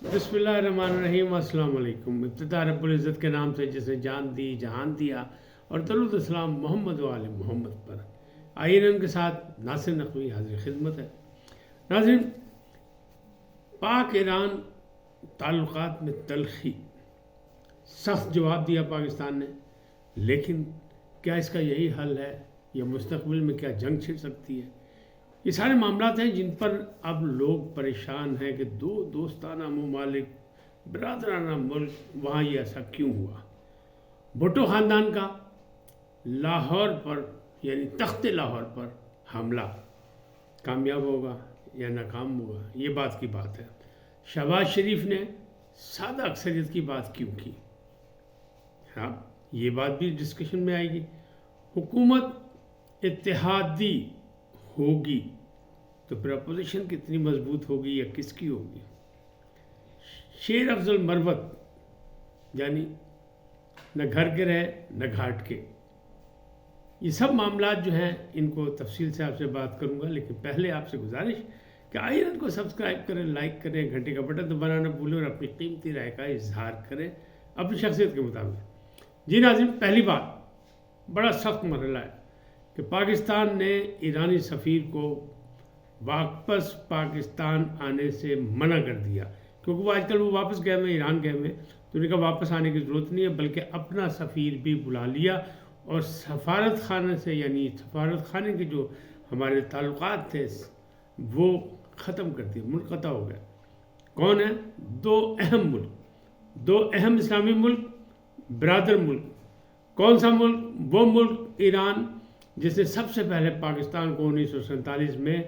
بسم اللہ الرحمن الرحیم، السلام علیکم۔ ابتدا رب العزت کے نام سے جس نے جان دی جہان دیا، اور درود السلام محمد و آل محمد پر۔ آئین ان کے ساتھ ناصر نقوی حاضر خدمت ہے۔ ناظرین، پاک ایران تعلقات میں تلخی، سخت جواب دیا پاکستان نے، لیکن کیا اس کا یہی حل ہے یا مستقبل میں کیا جنگ چھڑ سکتی ہے؟ یہ سارے معاملات ہیں جن پر اب لوگ پریشان ہیں کہ دو دوستانہ ممالک، برادرانہ ملک، وہاں یہ ایسا کیوں ہوا؟ بھٹو خاندان کا لاہور پر یعنی تخت لاہور پر حملہ کامیاب ہوگا یا ناکام ہوگا، یہ بات کی بات ہے۔ شہباز شریف نے سادہ اکثریت کی بات کیوں کی؟ ہاں، یہ بات بھی ڈسکشن میں آئے گی۔ حکومت اتحادی ہوگی تو پھر اپوزیشن کتنی مضبوط ہوگی یا کس کی ہوگی؟ شیر افضل مروت یعنی نہ گھر کے رہے نہ گھاٹ کے، یہ سب معاملات جو ہیں ان کو تفصیل سے آپ سے بات کروں گا، لیکن پہلے آپ سے گزارش کہ آئین کو سبسکرائب کریں، لائک کریں، گھنٹے کا بٹن دبانا نہ بھولیں اور اپنی قیمتی رائے کا اظہار کریں اپنی شخصیت کے مطابق۔ جی ناظرین، پہلی بات، بڑا سخت مرحلہ ہے کہ پاکستان نے ایرانی سفیر کو واپس پاکستان آنے سے منع کر دیا، کیونکہ وہ آج کل وہ واپس گئے ہوئے، ایران گئے ہوئے، تو انہیں کہا واپس آنے کی ضرورت نہیں ہے، بلکہ اپنا سفیر بھی بلا لیا اور سفارت خانے سے یعنی سفارت خانے کے جو ہمارے تعلقات تھے وہ ختم کر دیے، منقطع ہو گئے۔ کون ہیں؟ دو اہم ملک، دو اہم اسلامی ملک، برادر ملک۔ کون سا ملک؟ وہ ملک ایران جس نے سب سے پہلے پاکستان کو 1947 میں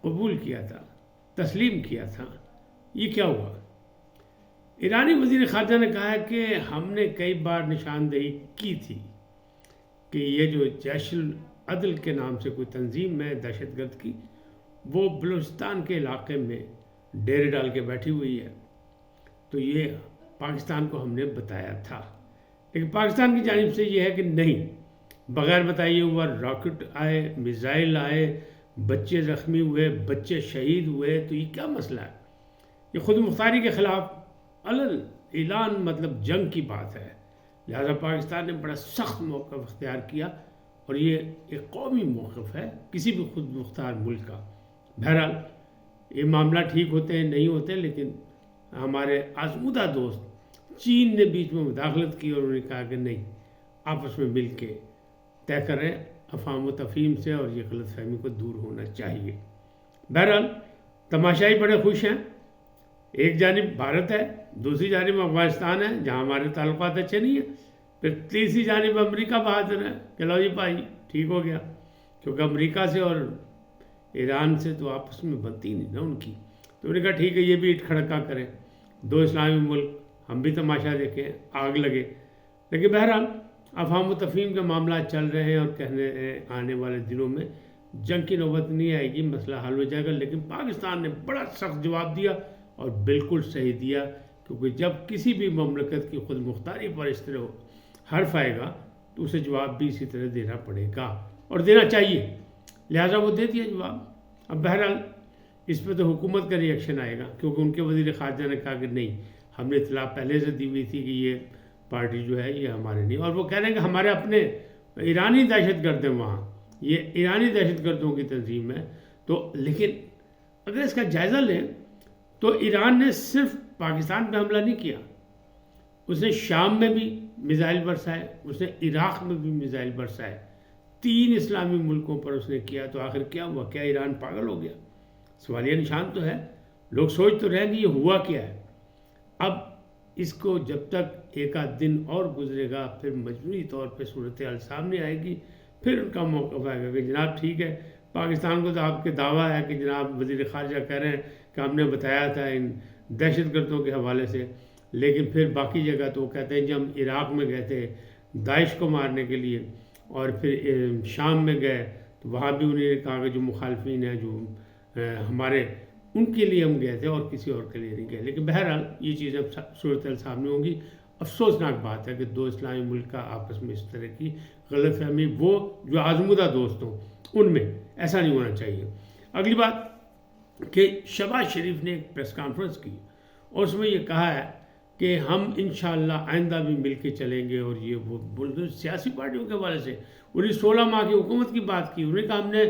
قبول کیا تھا، تسلیم کیا تھا۔ یہ کیا ہوا؟ ایرانی وزیر خارجہ نے کہا ہے کہ ہم نے کئی بار نشاندہی کی تھی کہ یہ جو جیش العدل کے نام سے کوئی تنظیم ہے دہشت گرد کی، وہ بلوچستان کے علاقے میں ڈیرے ڈال کے بیٹھی ہوئی ہے، تو یہ پاکستان کو ہم نے بتایا تھا، لیکن پاکستان کی جانب سے یہ ہے کہ نہیں، بغیر بتائیے ہوا راکٹ آئے، میزائل آئے، بچے زخمی ہوئے، بچے شہید ہوئے، تو یہ کیا مسئلہ ہے؟ یہ خود مختاری کے خلاف علل اعلان مطلب جنگ کی بات ہے، لہذا پاکستان نے بڑا سخت موقف اختیار کیا، اور یہ ایک قومی موقف ہے کسی بھی خود مختار ملک کا۔ بہرحال یہ معاملہ ٹھیک ہوتے ہیں نہیں ہوتے، لیکن ہمارے آزمودہ دوست چین نے بیچ میں مداخلت کی اور انہوں نے کہا کہ نہیں، آپس میں مل کے طے کریں افہام و تفہیم سے، اور یہ غلط فہمی کو دور ہونا چاہیے۔ بہرحال تماشائی بڑے خوش ہیں، ایک جانب بھارت ہے، دوسری جانب افغانستان ہے جہاں ہمارے تعلقات اچھے نہیں ہیں، پھر تیسری جانب امریکہ بہادر ہے کہ لو جی بھائی ٹھیک ہو گیا، کیونکہ امریکہ سے اور ایران سے تو آپس میں بنتی نہیں نا ان کی، تو انہوں نے کہا ٹھیک ہے یہ بھی اٹھ کھڑکا کریں، دو اسلامی ملک، ہم بھی تماشا دیکھیں، آگ لگے۔ لیکن بہرحال افہام و تفہیم کے معاملات چل رہے ہیں، اور کہنے آنے والے دنوں میں جنگ کی نوبت نہیں آئے گی، مسئلہ حل ہو جائے گا، لیکن پاکستان نے بڑا سخت جواب دیا اور بالکل صحیح دیا، کیونکہ جب کسی بھی مملکت کی خود مختاری پر اس طرح حرف آئے گا تو اسے جواب بھی اسی طرح دینا پڑے گا اور دینا چاہیے، لہٰذا وہ دے دیا جواب۔ اب بہرحال اس پہ تو حکومت کا ری ایکشن آئے گا، کیونکہ ان کے وزیر خارجہ نے کہا کہ نہیں، ہم نے اطلاع پہلے سے دی ہوئی تھی کہ یہ پارٹی جو ہے یہ ہمارے نہیں، اور وہ کہہ رہے ہیں کہ ہمارے اپنے ایرانی دہشت گرد ہیں وہاں، یہ ایرانی دہشت گردوں کی تنظیم ہے۔ تو لیکن اگر اس کا جائزہ لیں تو ایران نے صرف پاکستان پہ حملہ نہیں کیا، اس نے شام میں بھی میزائل برسائے، اس نے عراق میں بھی میزائل برسائے، 3 اسلامی ملکوں پر اس نے کیا۔ تو آخر کیا ہوا؟ کیا ایران پاگل ہو گیا؟ سوالیہ نشان تو ہے، لوگ سوچ تو رہیں گے یہ ہوا کیا ہے۔ اب اس کو جب تک ایک آدھ دن اور گزرے گا، پھر مجموعی طور پہ صورتحال سامنے آئے گی، پھر ان کا موقف آئے گا کہ جناب ٹھیک ہے، پاکستان کو تو آپ کے دعویٰ ہے کہ جناب وزیر خارجہ کہہ رہے ہیں کہ ہم نے بتایا تھا ان دہشت گردوں کے حوالے سے، لیکن پھر باقی جگہ تو وہ کہتے ہیں جب ہم عراق میں گئے تھے داعش کو مارنے کے لیے، اور پھر شام میں گئے تو وہاں بھی انہوں نے کہا کہ جو مخالفین ہیں جو ہمارے، ان کے لیے ہم گئے تھے اور کسی اور کے لیے نہیں گئے۔ لیکن بہرحال یہ چیزیں صورتحال سامنے ہوں گی۔ افسوسناک بات ہے کہ دو اسلامی ملک کا آپس میں اس طرح کی غلط فہمی، وہ جو آزمودہ دوست ہوں ان میں، ایسا نہیں ہونا چاہیے۔ اگلی بات کہ شہباز شریف نے ایک پریس کانفرنس کی، اور اس میں یہ کہا ہے کہ ہم انشاءاللہ آئندہ بھی مل کے چلیں گے، اور یہ وہ سیاسی پارٹیوں کے حوالے سے انہیں 16 ماہ کی حکومت کی بات کی، انہوں نے کہا ہم نے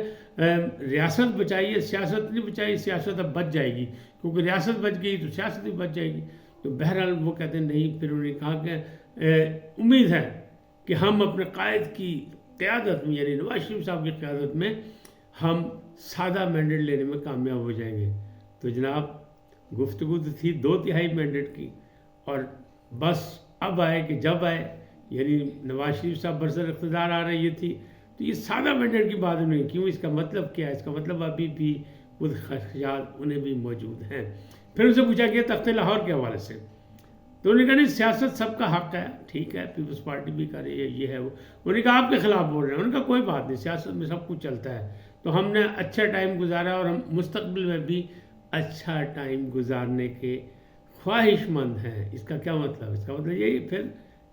ریاست بچائی ہے، سیاست نہیں بچائی، سیاست اب بچ جائے گی، کیونکہ ریاست بچ گئی تو سیاست بھی بچ جائے گی۔ تو بہرحال وہ کہتے ہیں نہیں، پھر انہوں نے کہا کہ امید ہے کہ ہم اپنے قائد کی قیادت میں، یعنی نواز شریف صاحب کی قیادت میں ہم سادہ مینڈیٹ لینے میں کامیاب ہو جائیں گے۔ تو جناب گفتگو تو تھی 2/3 مینڈیٹ کی، اور بس اب آئے کہ جب آئے، یعنی نواز شریف صاحب برسر اقتدار آ رہے یہ تھی، تو یہ سادہ مینڈیٹ کی بات انہیں کیوں، اس کا مطلب کیا ہے؟ اس کا مطلب ابھی بھی خود خدشات انہیں بھی موجود ہیں۔ پھر ان سے پوچھا گیا تخت لاہور کے حوالے سے، تو انہوں نے کہا نہیں، سیاست سب کا حق ہے، ٹھیک ہے، پیپلز پارٹی بھی کر رہی ہے، یہ ہے وہ۔ انہوں نے کہا آپ کے خلاف بول رہے ہیں، انہوں نے کہا کوئی بات نہیں، سیاست میں سب کچھ چلتا ہے، تو ہم نے اچھا ٹائم گزارا اور ہم مستقبل میں بھی اچھا ٹائم گزارنے کے خواہش مند ہیں۔ اس کا کیا مطلب؟ اس کا مطلب یہی پھر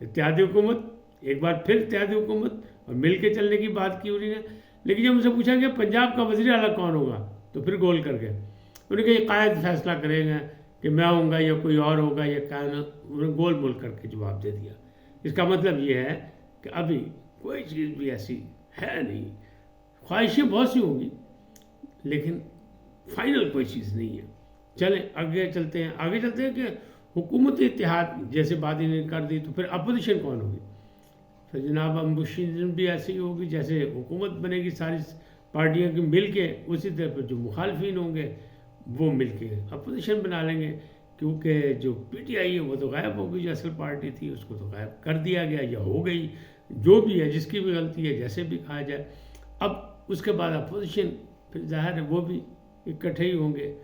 اتحادی حکومت، ایک بار پھر اتحادی حکومت اور مل کے چلنے کی بات کی انہوں نے۔ لیکن جب ان سے پوچھا کہ پنجاب کا وزیر اعلیٰ کون ہوگا، تو پھر گول کر گئے، انہوں نے کہا یہ قائد فیصلہ کرے گا کہ میں ہوں گا یا کوئی اور ہوگا، یا کائنات، انہوں نے گول مول کر کے جواب دے دیا۔ اس کا مطلب یہ ہے کہ ابھی کوئی چیز بھی ایسی ہے نہیں، خواہشیں بہت سی ہوں گی لیکن فائنل کوئی چیز نہیں ہے۔ چلیں آگے چلتے ہیں کہ حکومت اتحاد جیسے بات انہیں کر دی، تو پھر اپوزیشن کون ہوگی؟ پھر جناب اپوزیشن بھی ایسی ہی ہوگی جیسے حکومت بنے گی ساری پارٹیوں کی مل کے، اسی طرح پہ جو مخالفین ہوں گے وہ مل کے اپوزیشن بنا لیں گے، کیونکہ جو پی ٹی آئی ہے وہ تو غائب ہو گئی، جو اصل پارٹی تھی اس کو تو غائب کر دیا گیا یا ہو گئی، جو بھی ہے، جس کی بھی غلطی ہے، جیسے بھی کہا جائے۔ اب اس کے بعد اپوزیشن، پھر ظاہر ہے وہ بھی اکٹھے ہی ہوں گے،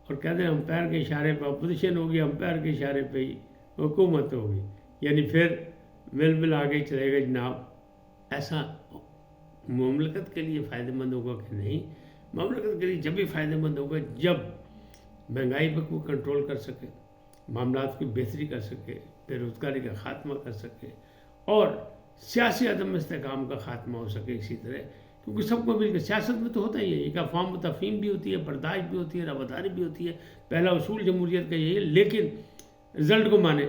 اور کہتے ہیں امپائر کے اشارے پہ اپوزیشن ہوگی، امپائر کے اشارے پہ ہی حکومت ہوگی، یعنی پھر مل آگے چلے گا جناب۔ ایسا مملکت کے لیے فائدہ مند ہوگا کہ نہیں؟ مملکت کے لیے جب بھی فائدہ مند ہوگا جب مہنگائی پہ کو کنٹرول کر سکے، معاملات کی بہتری کر سکے، بے روزگاری کا خاتمہ کر سکے، اور سیاسی عدم استحکام کا خاتمہ ہو سکے اسی طرح، کیونکہ سب کو مل کے سیاست میں تو ہوتا ہی ہے، ایک افہام و تفہیم بھی ہوتی ہے، برداشت بھی ہوتی ہے، رواداری بھی ہوتی ہے، پہلا اصول جمہوریت کا یہی ہے، لیکن رزلٹ کو مانے۔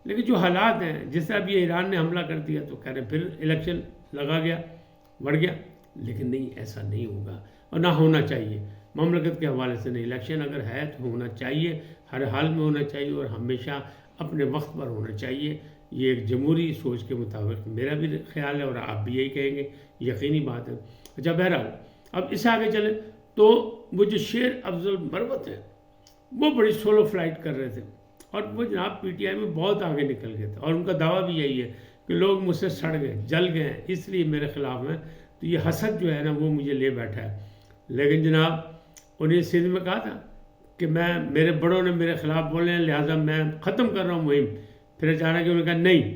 لیکن جو حالات ہیں، جس طرح اب یہ ایران نے حملہ کر دیا تو کہہ رہے پھر الیکشن لگا گیا، بڑھ گیا، لیکن نہیں، ایسا نہیں ہوگا اور نہ ہونا چاہیے۔ مملکت کے حوالے سے نہیں، الیکشن اگر ہے تو ہونا چاہیے، ہر حال میں ہونا چاہیے، اور ہمیشہ اپنے وقت پر ہونا چاہیے۔ یہ ایک جمہوری سوچ کے مطابق میرا بھی خیال ہے، اور آپ بھی یہی کہیں گے، یقینی بات ہے۔ اچھا بہرحال اب اس سے آگے چلیں تو وہ جو شیر افضل مروت ہیں وہ بڑی سولو فلائٹ کر رہے تھے، اور وہ جناب پی ٹی آئی میں بہت آگے نکل گئے تھے، اور ان کا دعویٰ بھی یہی ہے کہ لوگ مجھ سے سڑ گئے، جل گئے ہیں، اس لیے میرے خلاف ہیں، تو یہ حسد جو ہے نا وہ مجھے لے بیٹھا ہے۔ لیکن جناب انہیں سندھ میں کہا تھا کہ میرے بڑوں نے میرے خلاف بولے ہیں، لہٰذا میں ختم کر رہا ہوں مہم۔ پھر اچانک انہوں نے کہا نہیں،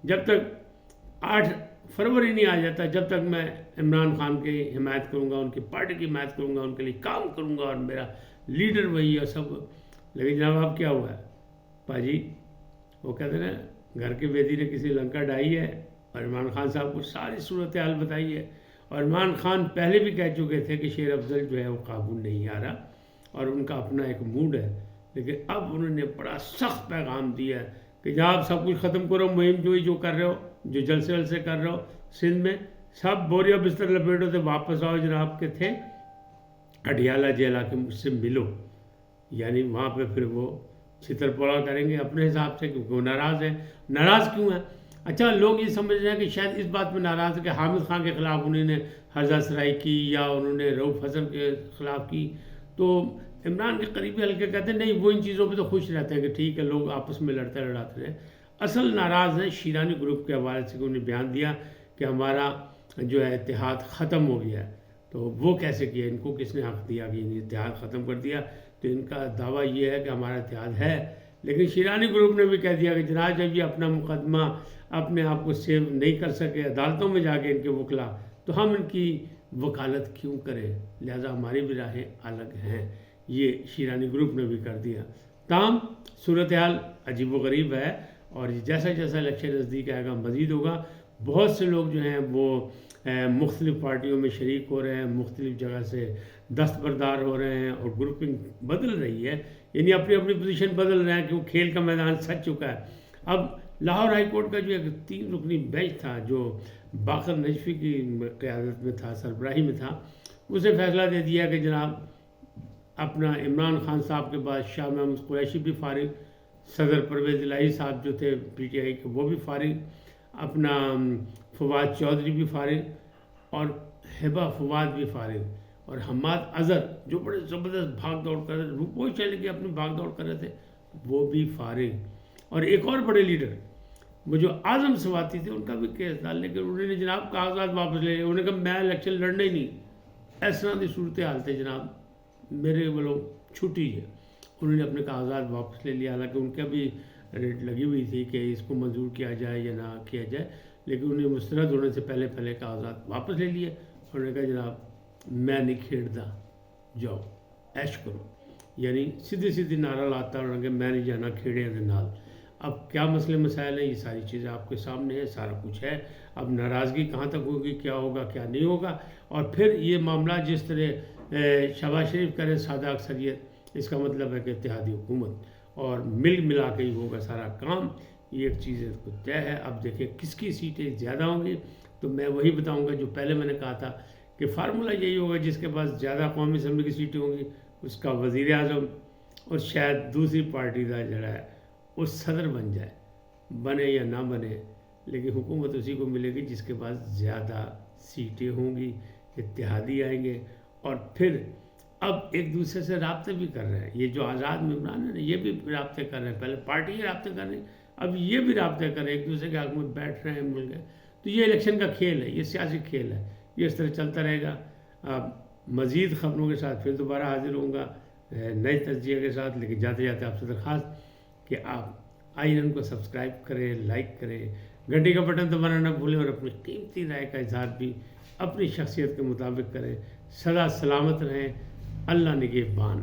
جب تک 8 فروری نہیں آ جاتا، جب تک میں عمران خان کی حمایت کروں گا، ان کی پارٹی کی حمایت کروں گا، ان کے لیے کام کروں گا، اور میرا لیڈر وہی ہے سب۔ لیکن جناب اب کیا ہوا ہے پاجی، وہ کہتے ہیں گھر کے بیدی نے کسی لنکا ڈائی ہے، اور عمران خان صاحب کو ساری صورتحال بتائی ہے، اور عمران خان پہلے بھی کہہ چکے تھے کہ شیر افضل جو ہے وہ قابو نہیں آ رہا، اور ان کا اپنا ایک موڈ ہے۔ لیکن اب انہوں نے بڑا سخت پیغام دیا ہے کہ جناب سب کچھ ختم کرو، مہم جو کر رہے ہو، جو جلسے ولسے کر رہے ہو سندھ میں، سب بوریا بستر لپیٹو سے واپس آؤ۔ جناب کے تھے اڈیالہ جیل آ کے مجھ سے ملو، یعنی وہاں پہ پھر وہ چھتر پڑا کریں گے اپنے حساب سے، کیونکہ وہ ناراض ہیں۔ ناراض کیوں ہیں؟ اچھا لوگ یہ سمجھ رہے ہیں کہ شاید اس بات میں ناراض ہے کہ حامد خان کے خلاف انہوں نے حرزہ سرائی کی، یا انہوں نے رؤف حسن کے خلاف کی، تو عمران کے قریبی حلقے کہتے ہیں نہیں، وہ ان چیزوں پہ تو خوش رہتے ہیں کہ ٹھیک ہے لوگ آپس میں لڑاتے رہے۔ اصل ناراض ہیں شیرانی گروپ کے حوالے سے، کہ انہیں بیان دیا کہ ہمارا جو ہے اتحاد ختم ہو گیا ہے، تو وہ کیسے کیا، ان کو کس نے حق دیا کہ انہیں اتحاد ختم کر دیا؟ تو ان کا دعویٰ یہ ہے کہ ہمارا اتحاد ہے، لیکن شیرانی گروپ نے بھی کہہ دیا کہ جناب جب یہ اپنا مقدمہ اپنے آپ کو سیو نہیں کر سکے عدالتوں میں جا کے ان کے وکلا، تو ہم ان کی وکالت کیوں کریں، لہذا ہماری بھی راہیں الگ ہیں، یہ شیرانی گروپ نے بھی کر دیا۔ تاہم صورتحال عجیب و غریب ہے، اور جیسا جیسا الیکشن نزدیک آئے گا مزید ہوگا۔ بہت سے لوگ جو ہیں وہ مختلف پارٹیوں میں شریک ہو رہے ہیں، مختلف جگہ سے دستبردار ہو رہے ہیں اور گروپنگ بدل رہی ہے، یعنی اپنی اپنی پوزیشن بدل رہے ہیں کہ وہ کھیل کا میدان سج چکا ہے۔ اب لاہور ہائی کورٹ کا جو ایک 3 رکنی بینچ تھا جو باقر نجفی کی قیادت میں تھا، سربراہی میں تھا، اسے فیصلہ دے دیا کہ جناب اپنا عمران خان صاحب کے بعد شاہ محمود قریشی بھی فارغ، صدر پرویز الہی صاحب جو تھے پی ٹی آئی کے وہ بھی فارغ، اپنا فواد چودھری بھی فارغ اور ہبہ فواد بھی فارغ، اور حماد اظہر جو بڑے زبردست بھاگ دوڑ کر رہے تھے، روپوئی چلے کے اپنی بھاگ دوڑ کر رہے تھے، وہ بھی فارغ، اور ایک اور بڑے لیڈر وہ جو اعظم سواتی تھے ان کا بھی کیس تھا، لیکن انہوں نے جناب کاغذات واپس لے لے، انہوں نے کہا میں الیکشن لڑنا ہی نہیں، اس طرح کی صورتحال تھے جناب، میرے والوں چھٹی ہے، انہوں نے اپنے کاغذات واپس لے لیا، حالانکہ ان کا بھی ریٹ لگی ہوئی تھی کہ اس کو منظور کیا جائے یا نہ کیا جائے، لیکن انہیں مسترد ہونے سے پہلے کاغذات واپس لے لیے، انہوں نے کہا جناب میں نہیں کھیڑتا، جاؤ ایش کرو، یعنی سیدھی نعرہ لاتا انہوں نے کہ میں نہیں جانا کھیڑے دے نال۔ اب کیا مسئلے مسائل ہیں، یہ ساری چیزیں آپ کے سامنے ہیں، سارا کچھ ہے، اب ناراضگی کہاں تک ہوگی، کیا ہوگا کیا نہیں ہوگا، اور پھر یہ معاملہ جس طرح شہباز شریف کرے سادہ اکثریت، اس کا مطلب ہے کہ اتحادی حکومت اور ملا کے ہی ہوگا سارا کام، یہ ایک چیز کو طے ہے۔ اب دیکھیں کس کی سیٹیں زیادہ ہوں گی، تو میں وہی بتاؤں گا جو پہلے میں نے کہا تھا کہ فارمولہ یہی ہوگا، جس کے پاس زیادہ قومی اسمبلی کی سیٹیں ہوں گی اس کا وزیر اعظم، اور شاید دوسری پارٹی کا جڑا ہے وہ صدر بن جائے، بنے یا نہ بنے، لیکن حکومت اسی کو ملے گی جس کے پاس زیادہ سیٹیں ہوں گی، اتحادی آئیں گے، اور پھر اب ایک دوسرے سے رابطے بھی کر رہے ہیں، یہ جو آزاد ممبران ہیں یہ بھی رابطے کر رہے ہیں، پہلے پارٹی ہی رابطے کر رہی ہیں، اب یہ بھی رابطے کر رہے ہیں، ایک دوسرے کے حق میں بیٹھ رہے ہیں، مل گئے، تو یہ الیکشن کا کھیل ہے، یہ سیاسی کھیل ہے، یہ اس طرح چلتا رہے گا۔ اب مزید خبروں کے ساتھ پھر دوبارہ حاضر ہوں گا نئے تجزیے کے ساتھ، لیکن جاتے جاتے آپ سے درخواست کہ آپ آئین کو سبسکرائب کریں، لائک کریں، گھنٹی کا بٹن دبانا نہ بھولیں، اور اپنی قیمتی رائے کا اظہار بھی اپنی شخصیت کے مطابق کریں۔ سدا سلامت رہیں، اللہ نگہبان۔